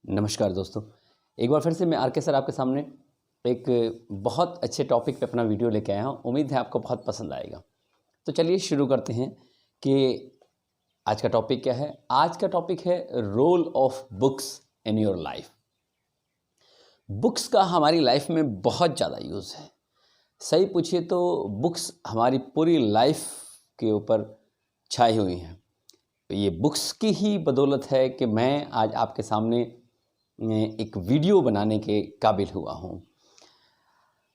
नमस्कार दोस्तों। एक बार फिर से मैं आर के सर आपके सामने एक बहुत अच्छे टॉपिक पे अपना वीडियो लेके आया हूँ। उम्मीद है आपको बहुत पसंद आएगा। तो चलिए शुरू करते हैं कि आज का टॉपिक क्या है। आज का टॉपिक है role of books in your life. Books का हमारी लाइफ में बहुत ज़्यादा यूज़ है। सही पूछिए तो बुक्स हमारी पूरी लाइफ के ऊपर छाई हुई हैं। ये बुक्स की ही बदौलत है कि मैं आज आपके सामने एक वीडियो बनाने के काबिल हुआ हूँ।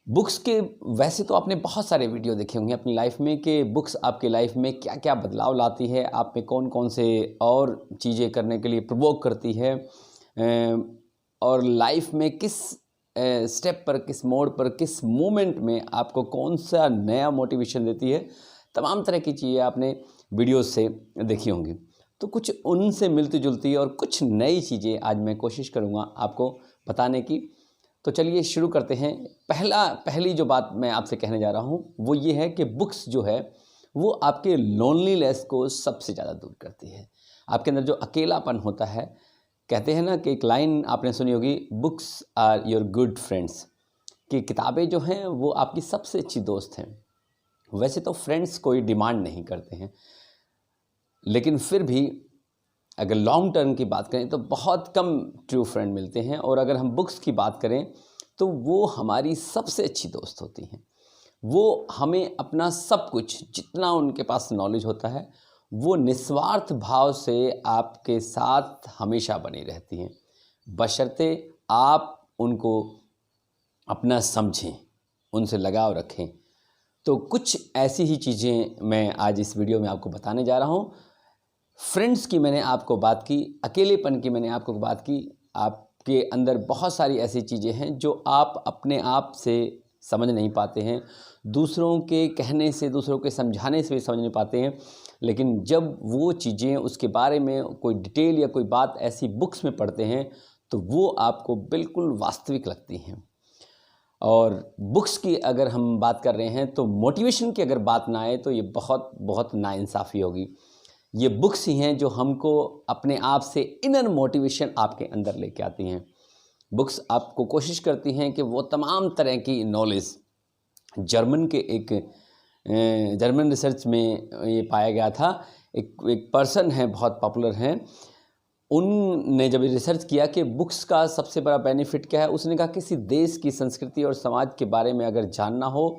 बुक्स के वैसे तो आपने बहुत सारे वीडियो देखे होंगे अपनी लाइफ में कि बुक्स आपके लाइफ में क्या क्या बदलाव लाती है, आप में कौन कौन से और चीज़ें करने के लिए प्रवोक करती है और लाइफ में किस स्टेप पर, किस मोड़ पर, किस मोमेंट में आपको कौन सा नया मोटिवेशन देती है। तमाम तरह की चीज़ें आपने वीडियोस से देखी होंगी। तो कुछ उनसे मिलती जुलती और कुछ नई चीज़ें आज मैं कोशिश करूँगा आपको बताने की। तो चलिए शुरू करते हैं। पहली जो बात मैं आपसे कहने जा रहा हूँ वो ये है कि बुक्स जो है वो आपके लोनलीनेस को सबसे ज़्यादा दूर करती है। आपके अंदर जो अकेलापन होता है, कहते हैं ना कि एक लाइन आपने सुनी होगी, books are your good friends, कि किताबें जो हैं वो आपकी सबसे अच्छी दोस्त हैं। वैसे तो फ्रेंड्स कोई डिमांड नहीं करते हैं, लेकिन फिर भी अगर लॉन्ग टर्म की बात करें तो बहुत कम ट्रू फ्रेंड मिलते हैं। और अगर हम बुक्स की बात करें तो वो हमारी सबसे अच्छी दोस्त होती हैं। वो हमें अपना सब कुछ, जितना उनके पास नॉलेज होता है, वो निस्वार्थ भाव से आपके साथ हमेशा बनी रहती हैं, बशर्ते आप उनको अपना समझें, उनसे लगाव रखें। तो कुछ ऐसी ही चीज़ें मैं आज इस वीडियो में आपको बताने जा रहा हूँ। फ्रेंड्स की मैंने आपको बात की, अकेलेपन की मैंने आपको बात की। आपके अंदर बहुत सारी ऐसी चीज़ें हैं जो आप अपने आप से समझ नहीं पाते हैं, दूसरों के कहने से, दूसरों के समझाने से भी समझ नहीं पाते हैं। लेकिन जब वो चीज़ें, उसके बारे में कोई डिटेल या कोई बात ऐसी बुक्स में पढ़ते हैं तो वो आपको बिल्कुल वास्तविक लगती हैं। और बुक्स की अगर हम बात कर रहे हैं तो मोटिवेशन की अगर बात ना आए तो ये बहुत बहुत नाइंसाफ़ी होगी। ये बुक्स ही हैं जो हमको अपने आप से इनर मोटिवेशन आपके अंदर लेके आती हैं। बुक्स आपको कोशिश करती हैं कि वो तमाम तरह की नॉलेज, जर्मन रिसर्च में ये पाया गया था। एक पर्सन है, बहुत पॉपुलर हैं, उनने जब रिसर्च किया कि बुक्स का सबसे बड़ा बेनिफिट क्या है, उसने कहा किसी देश की संस्कृति और समाज के बारे में अगर जानना हो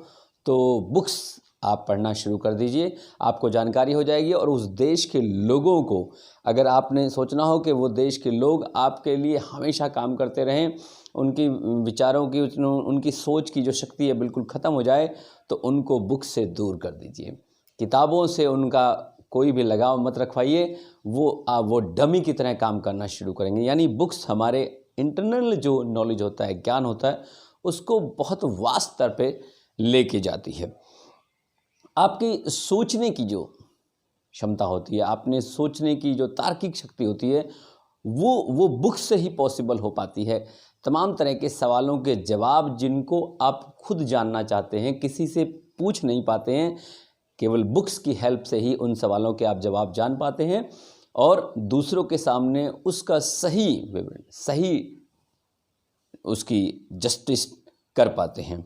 तो बुक्स आप पढ़ना शुरू कर दीजिए, आपको जानकारी हो जाएगी। और उस देश के लोगों को, अगर आपने सोचना हो कि वो देश के लोग आपके लिए हमेशा काम करते रहें, उनकी विचारों की, उनकी सोच की जो शक्ति है बिल्कुल ख़त्म हो जाए, तो उनको बुक्स से दूर कर दीजिए। किताबों से उनका कोई भी लगाव मत रखवाइए, वो डमी की तरह काम करना शुरू करेंगे। यानी बुक्स हमारे इंटरनल जो नॉलेज होता है, ज्ञान होता है, उसको बहुत वास्ट स्तर पे लेके जाती है। आपकी सोचने की जो क्षमता होती है, आपने सोचने की जो तार्किक शक्ति होती है, वो बुक्स से ही पॉसिबल हो पाती है। तमाम तरह के सवालों के जवाब जिनको आप खुद जानना चाहते हैं, किसी से पूछ नहीं पाते हैं, केवल बुक्स की हेल्प से ही उन सवालों के आप जवाब जान पाते हैं और दूसरों के सामने उसका सही विवरण, सही उसकी जस्टिस कर पाते हैं।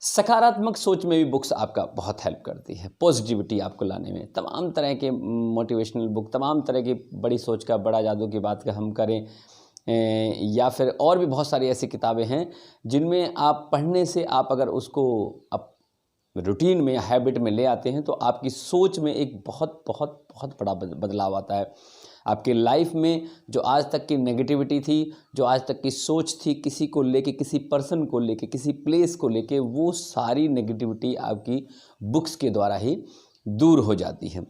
सकारात्मक सोच में भी बुक्स आपका बहुत हेल्प करती है, पॉजिटिविटी आपको लाने में। तमाम तरह के मोटिवेशनल बुक, तमाम तरह की बड़ी सोच का, बड़ा जादू की बात का हम करें, या फिर और भी बहुत सारी ऐसी किताबें हैं जिनमें आप पढ़ने से, आप अगर उसको आप रूटीन में या हैबिट में ले आते हैं तो आपकी सोच में एक बहुत बहुत बहुत बड़ा बदलाव आता है। आपके लाइफ में जो आज तक की नेगेटिविटी थी, जो आज तक की सोच थी किसी को लेके, किसी पर्सन को लेके, किसी प्लेस को लेके, वो सारी नेगेटिविटी आपकी बुक्स के द्वारा ही दूर हो जाती है।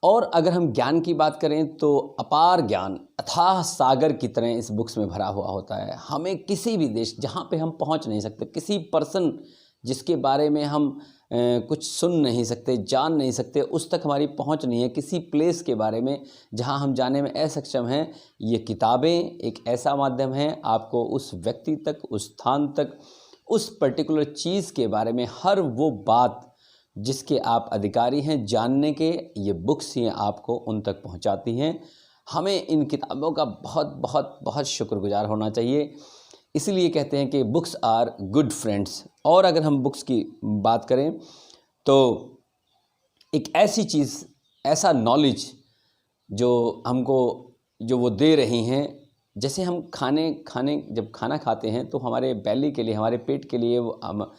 और अगर हम ज्ञान की बात करें तो अपार ज्ञान अथाह सागर की तरह इस बुक्स में भरा हुआ होता है। हमें किसी भी देश जहाँ पे हम पहुँच नहीं सकते, किसी पर्सन जिसके बारे में हम कुछ सुन नहीं सकते, जान नहीं सकते, उस तक हमारी पहुंच नहीं है, किसी प्लेस के बारे में जहां हम जाने में असक्षम हैं, ये किताबें एक ऐसा माध्यम है आपको उस व्यक्ति तक, उस स्थान तक, उस पर्टिकुलर चीज़ के बारे में हर वो बात जिसके आप अधिकारी हैं जानने के, ये बुक्स ही आपको उन तक पहुंचाती हैं। हमें इन किताबों का बहुत बहुत बहुत शुक्रगुजार होना चाहिए। इसलिए कहते हैं कि बुक्स आर गुड फ्रेंड्स। और अगर हम बुक्स की बात करें तो एक ऐसी चीज़, ऐसा नॉलेज जो हमको जो वो दे रही हैं, जैसे हम जब खाना खाते हैं तो हमारे बैली के लिए, हमारे पेट के लिए वो हम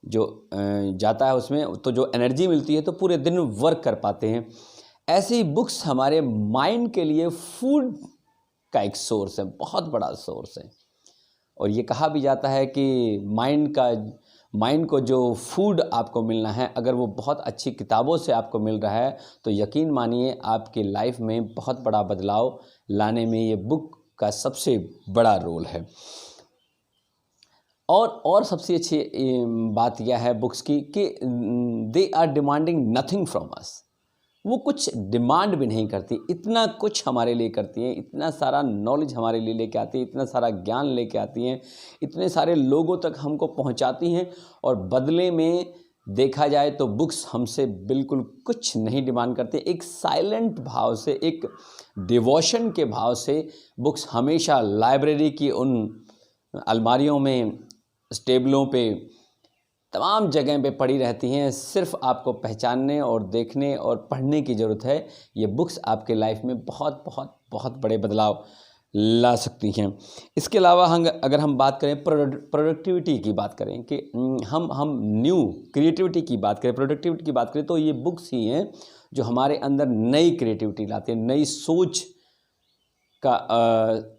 जो जाता है उसमें तो जो एनर्जी मिलती है तो पूरे दिन वर्क कर पाते हैं। ऐसे ही बुक्स हमारे माइंड के लिए फूड का एक सोर्स है, बहुत बड़ा सोर्स है। और ये कहा भी जाता है कि माइंड को जो फूड आपको मिलना है, अगर वो बहुत अच्छी किताबों से आपको मिल रहा है तो यकीन मानिए आपकी लाइफ में बहुत बड़ा बदलाव लाने में ये बुक का सबसे बड़ा रोल है। और सबसे अच्छी बात यह है बुक्स की कि they are demanding nothing from us. वो कुछ डिमांड भी नहीं करती, इतना कुछ हमारे लिए करती हैं, इतना सारा नॉलेज हमारे लिए लेके आती है, इतना सारा ज्ञान लेके आती हैं, इतने सारे लोगों तक हमको पहुंचाती हैं। और बदले में देखा जाए तो बुक्स हमसे बिल्कुल कुछ नहीं डिमांड करते। एक साइलेंट भाव से, एक डिवोशन के भाव से बुक्स हमेशा लाइब्रेरी की उन अलमारियों में, टेबलों पे, तमाम जगह पे पड़ी रहती हैं। सिर्फ आपको पहचानने और देखने और पढ़ने की ज़रूरत है। ये बुक्स आपके लाइफ में बहुत बहुत बहुत बड़े बदलाव ला सकती हैं। इसके अलावा अगर हम बात करें प्रोडक्टिविटी की बात करें कि हम न्यू क्रिएटिविटी की बात करें, प्रोडक्टिविटी की बात करें, तो ये बुक्स ही हैं जो हमारे अंदर नई क्रिएटिविटी लाते हैं, नई सोच का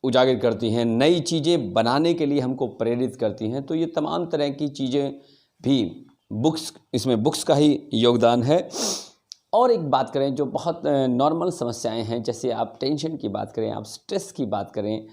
उजागर करती हैं, नई चीज़ें बनाने के लिए हमको प्रेरित करती हैं। तो ये तमाम तरह की चीज़ें भी इसमें बुक्स का ही योगदान है। और एक बात करें जो बहुत नॉर्मल समस्याएं हैं, जैसे आप टेंशन की बात करें, आप स्ट्रेस की बात करें,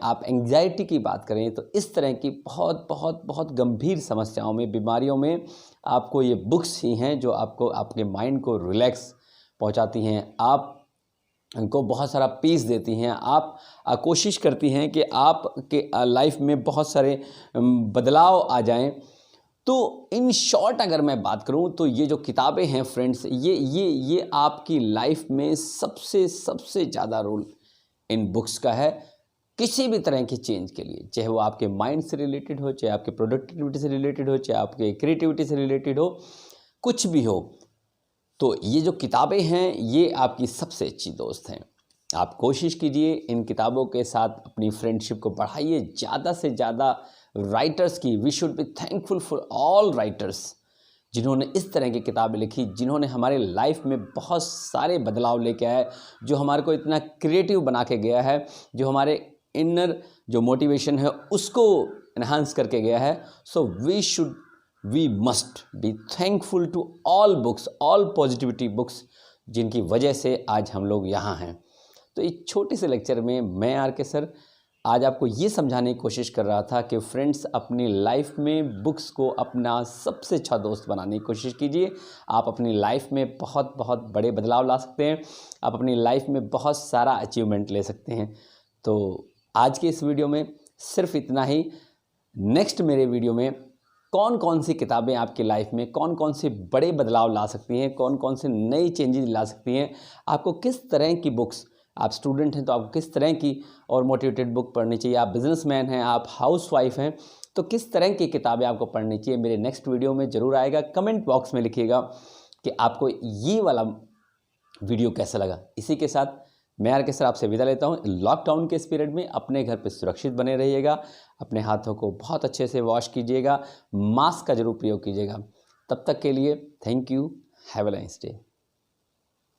आप एंग्जाइटी की बात करें, तो इस तरह की बहुत बहुत बहुत गंभीर समस्याओं में, बीमारियों में आपको ये बुक्स ही हैं जो आपको आपके माइंड को रिलैक्स पहुंचाती हैं, आपको बहुत सारा पीस देती हैं। आप कोशिश करती हैं कि आपके लाइफ में बहुत सारे बदलाव आ जाएं। तो इन शॉर्ट अगर मैं बात करूं तो ये जो किताबें हैं फ्रेंड्स, ये आपकी लाइफ में सबसे ज़्यादा रोल इन बुक्स का है, किसी भी तरह की चेंज के लिए, चाहे वो आपके माइंड से रिलेटेड हो, चाहे आपके प्रोडक्टिविटी से रिलेटेड हो, चाहे आपके क्रिएटिविटी से रिलेटेड हो, कुछ भी हो। तो ये जो किताबें हैं ये आपकी सबसे अच्छी दोस्त हैं। आप कोशिश कीजिए इन किताबों के साथ अपनी फ्रेंडशिप को बढ़ाइए, ज़्यादा से ज़्यादा राइटर्स की। We should be thankful for all writers जिन्होंने इस तरह की किताबें लिखी, जिन्होंने हमारे लाइफ में बहुत सारे बदलाव लेके आए, जो हमारे को इतना क्रिएटिव बना के गया है, जो हमारे इनर जो मोटिवेशन है उसको एनहांस करके गया है। So we must be thankful to all books, all positivity books, जिनकी वजह से आज हम लोग यहाँ हैं। तो इस छोटे से लेक्चर में मैं आर के सर आज आपको ये समझाने की कोशिश कर रहा था कि फ्रेंड्स अपनी लाइफ में बुक्स को अपना सबसे अच्छा दोस्त बनाने की कोशिश कीजिए। आप अपनी लाइफ में बहुत बहुत बड़े बदलाव ला सकते हैं, आप अपनी लाइफ में बहुत सारा अचीवमेंट ले सकते हैं। तो आज के इस वीडियो में सिर्फ इतना ही। नेक्स्ट मेरे वीडियो में कौन कौन सी किताबें आपकी लाइफ में कौन कौन से बड़े बदलाव ला सकती हैं, कौन कौन से नई चेंजेस ला सकती हैं, आपको किस तरह की बुक्स, आप स्टूडेंट हैं तो आपको किस तरह की और मोटिवेटेड बुक पढ़नी चाहिए, आप बिजनेसमैन हैं, आप हाउसवाइफ हैं तो किस तरह की किताबें आपको पढ़नी चाहिए, मेरे नेक्स्ट वीडियो में ज़रूर आएगा। कमेंट बॉक्स में लिखिएगा कि आपको ये वाला वीडियो कैसा लगा। इसी के साथ मैं आर के सर आपसे विदा लेता हूँ। लॉकडाउन के इस पीरियड में अपने घर पे सुरक्षित बने रहिएगा, अपने हाथों को बहुत अच्छे से वॉश कीजिएगा, मास्क का जरूर प्रयोग कीजिएगा। तब तक के लिए thank you, have a nice day.